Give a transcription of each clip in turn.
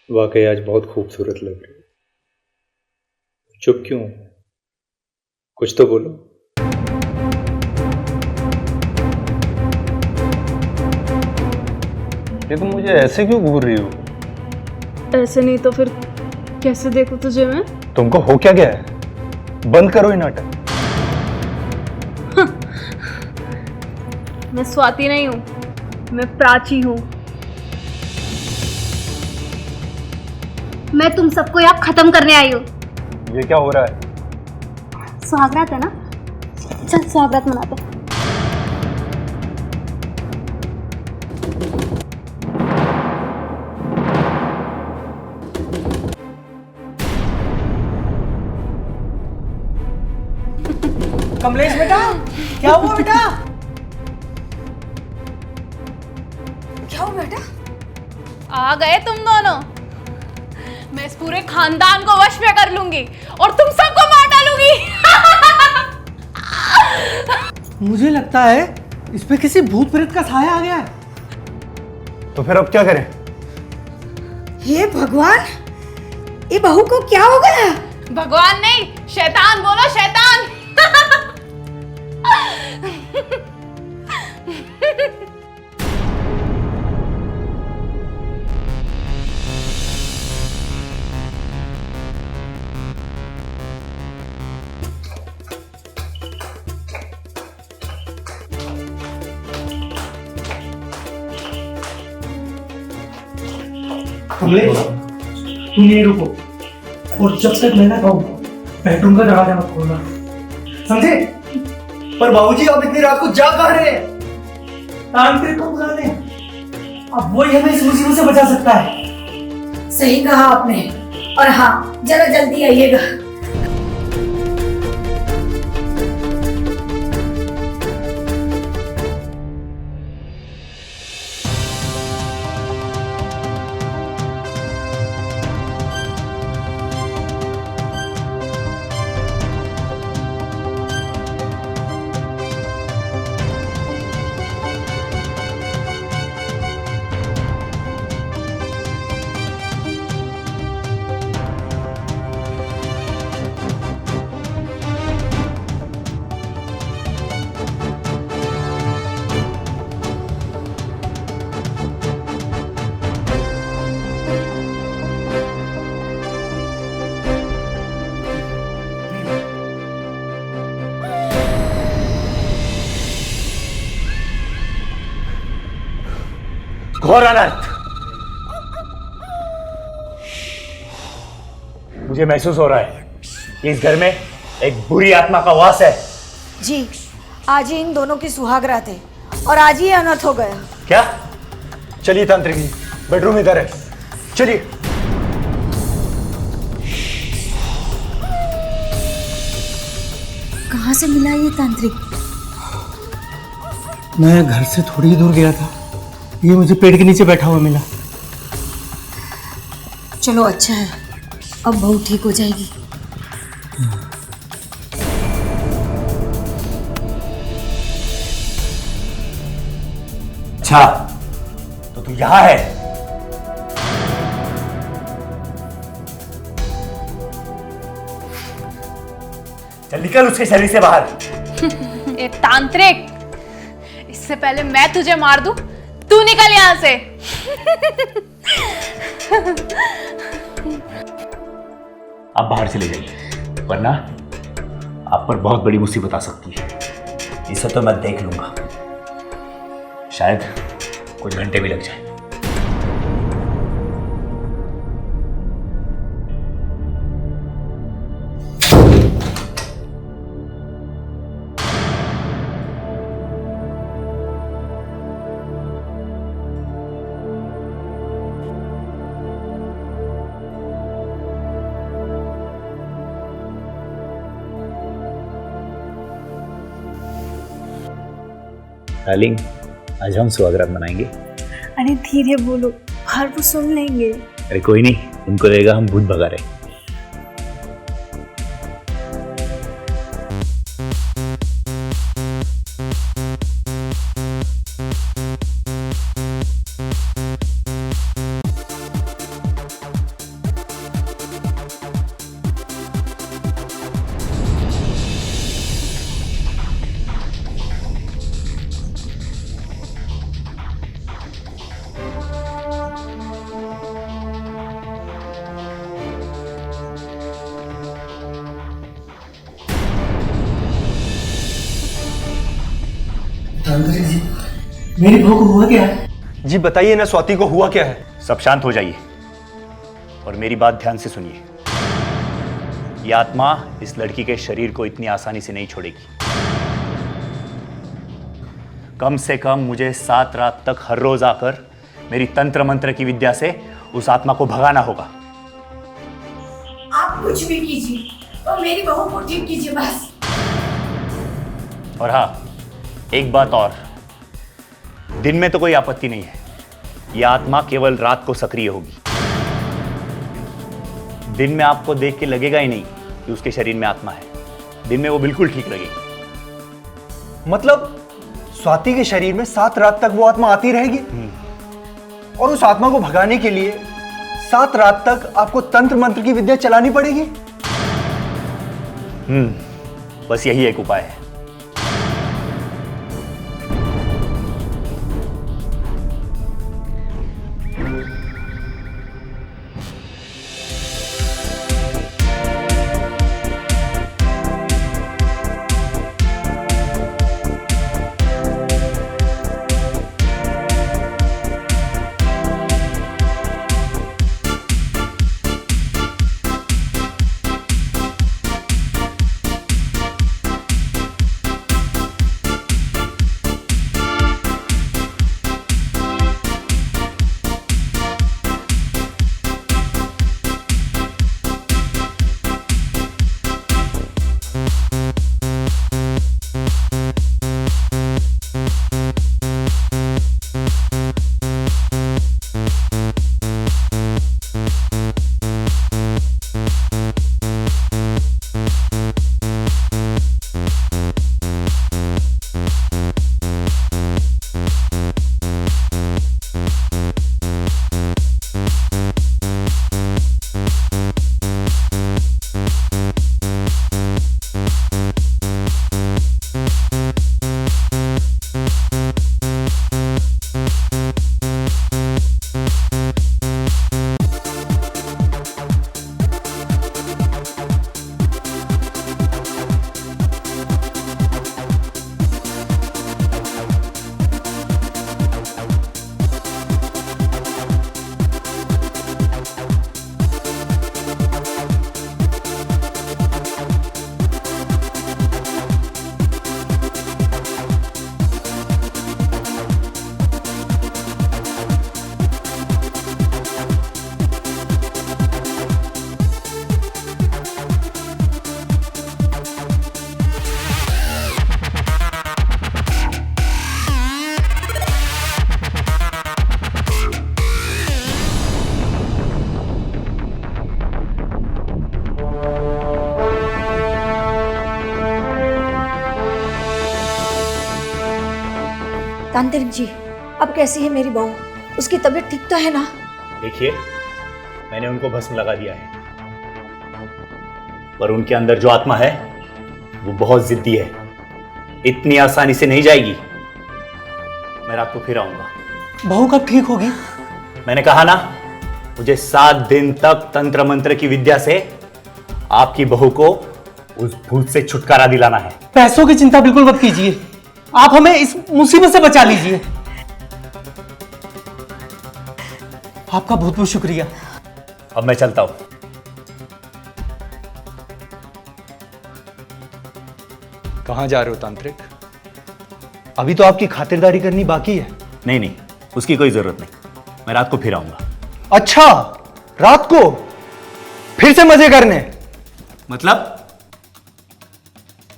वाकई आज बहुत खूबसूरत लग रही हो। चुप क्यों? कुछ तो बोलो। ये तुम मुझे ऐसे क्यों घूर रही हो? ऐसे नहीं तो फिर कैसे देखूं तुझे मैं? तुमको हो क्या गया है? बंद करो ये नाटक। मैं स्वाति नहीं हूँ, मैं प्राची हूँ। मैं तुम सबको यहाँ खत्म करने आई हूँ। ये क्या हो रहा है? सुहागरात है ना, चल सुहागरात मनाते हैं। कमलेश बेटा, क्या हुआ बेटा? क्या हुआ बेटा? आ गए तुम दोनों। मैं इस पूरे खानदान को वश में कर लूंगी और तुम सबको मार डालूंगी। मुझे लगता है इस पे किसी भूत प्रेत का साया आ गया है। तो फिर अब क्या करें? हे भगवान, ये बहू को क्या हो गया? भगवान नहीं, शैतान बोलो, शैतान। कमलेश, तुम यहीं रुको और जब तक मैं ना कहूँ बेडरूम का दरवाजा मत खोलना, समझे? पर बाबूजी आप इतनी रात को जाग कहाँ रहे हैं? तांत्रिक को बुला लें, अब वही हमें इस मुसीबत से बचा सकता है। सही कहा आपने, और हाँ, जरा जल्दी आइएगा। घोर अनर्थ। मुझे महसूस हो रहा है कि इस घर में एक बुरी आत्मा का वास है। जी, आज ही इन दोनों की सुहागरात है और आज ही अनर्थ हो गया। क्या? चलिए तांत्रिक जी, बेडरूम इधर है, चलिए। कहाँ से मिला ये तांत्रिक? मैं घर से थोड़ी ही दूर गया था, ये मुझे पेड़ के नीचे बैठा हुआ मिला। चलो अच्छा है, अब बहू ठीक हो जाएगी। अच्छा, तो तू यहां है? चल निकल उसके शरीर से बाहर। ए तांत्रिक, इससे पहले मैं तुझे मार दूं, तू निकल यहां से। आप बाहर चले जाइए, वरना आप पर बहुत बड़ी मुसीबत आ सकती है। इसे तो मैं देख लूंगा, शायद कुछ घंटे भी लग जाए। डार्लिंग, आज हम सुहागरात मनाएंगे। अरे धीरे बोलो, हर वो सुन लेंगे। अरे कोई नहीं, उनको लगेगा हम भूत भगा रहे। तांत्रिक जी, मेरी बहू को हुआ क्या है? जी बताइए ना, स्वाति को हुआ क्या है? सब शांत हो जाइए और मेरी बात ध्यान से सुनिए। ये आत्मा इस लड़की के शरीर को इतनी आसानी से नहीं छोड़ेगी। कम से कम मुझे 7 रात तक हर रोज आकर मेरी तंत्र मंत्र की विद्या से उस आत्मा को भगाना होगा। आप कुछ भी कीजिए और मेरी बहू को ठीक कीजिए बस। और हाँ, एक बात और, दिन में तो कोई आपत्ति नहीं है, यह आत्मा केवल रात को सक्रिय होगी। दिन में आपको देख के लगेगा ही नहीं कि उसके शरीर में आत्मा है। दिन में वो बिल्कुल ठीक लगेगी। मतलब स्वाति के शरीर में 7 रात तक वो आत्मा आती रहेगी? और उस आत्मा को भगाने के लिए 7 रात तक आपको तंत्र मंत्र की विद्या चलानी पड़ेगी? बस यही एक उपाय है। तांत्रिक जी, अब कैसी है मेरी बहू? उसकी तबीयत ठीक तो है ना? देखिए, मैंने उनको भस्म लगा दिया है, पर उनके अंदर जो आत्मा है वो बहुत जिद्दी है, इतनी आसानी से नहीं जाएगी। मैं रात को फिर आऊंगा। बहू कब ठीक होगी? मैंने कहा ना, मुझे 7 दिन तक तंत्र मंत्र की विद्या से आपकी बहू को उस भूत से छुटकारा दिलाना है। पैसों की चिंता बिल्कुल मत कीजिए, आप हमें इस मुसीबत से बचा लीजिए। आपका बहुत बहुत शुक्रिया। अब मैं चलता हूं। कहां जा रहे हो तांत्रिक? अभी तो आपकी खातिरदारी करनी बाकी है। नहीं नहीं, उसकी कोई जरूरत नहीं, मैं रात को फिर आऊंगा। अच्छा, रात को फिर से मजे करने?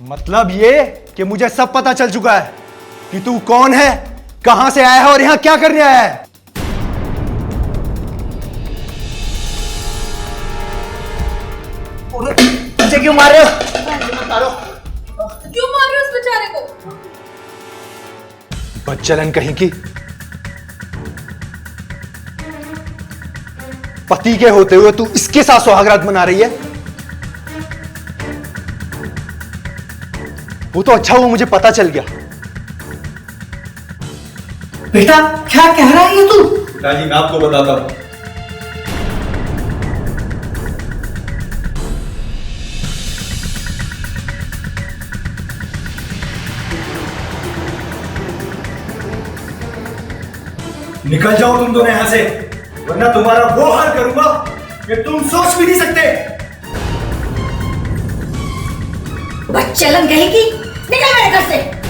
मतलब ये कि मुझे सब पता चल चुका है कि तू कौन है, कहां से आया है और यहां क्या करने आया है। मुझे क्यों मार रहे हो? क्यों मार रहे हो उस बेचारे को? बच्चलन कहीं की। पति के होते हुए तू इसके साथ सुहागरात मना रही है? वो तो अच्छा हुआ मुझे पता चल गया। बेटा, क्या कह रहा है ये तू? पिताजी, मैं आपको बताता हूं। निकल जाओ तुम दोनों यहां से, वरना तुम्हारा वो हाल करूंगा कि तुम सोच भी नहीं सकते। बच्चे लग गई की निकल मेरे घर से।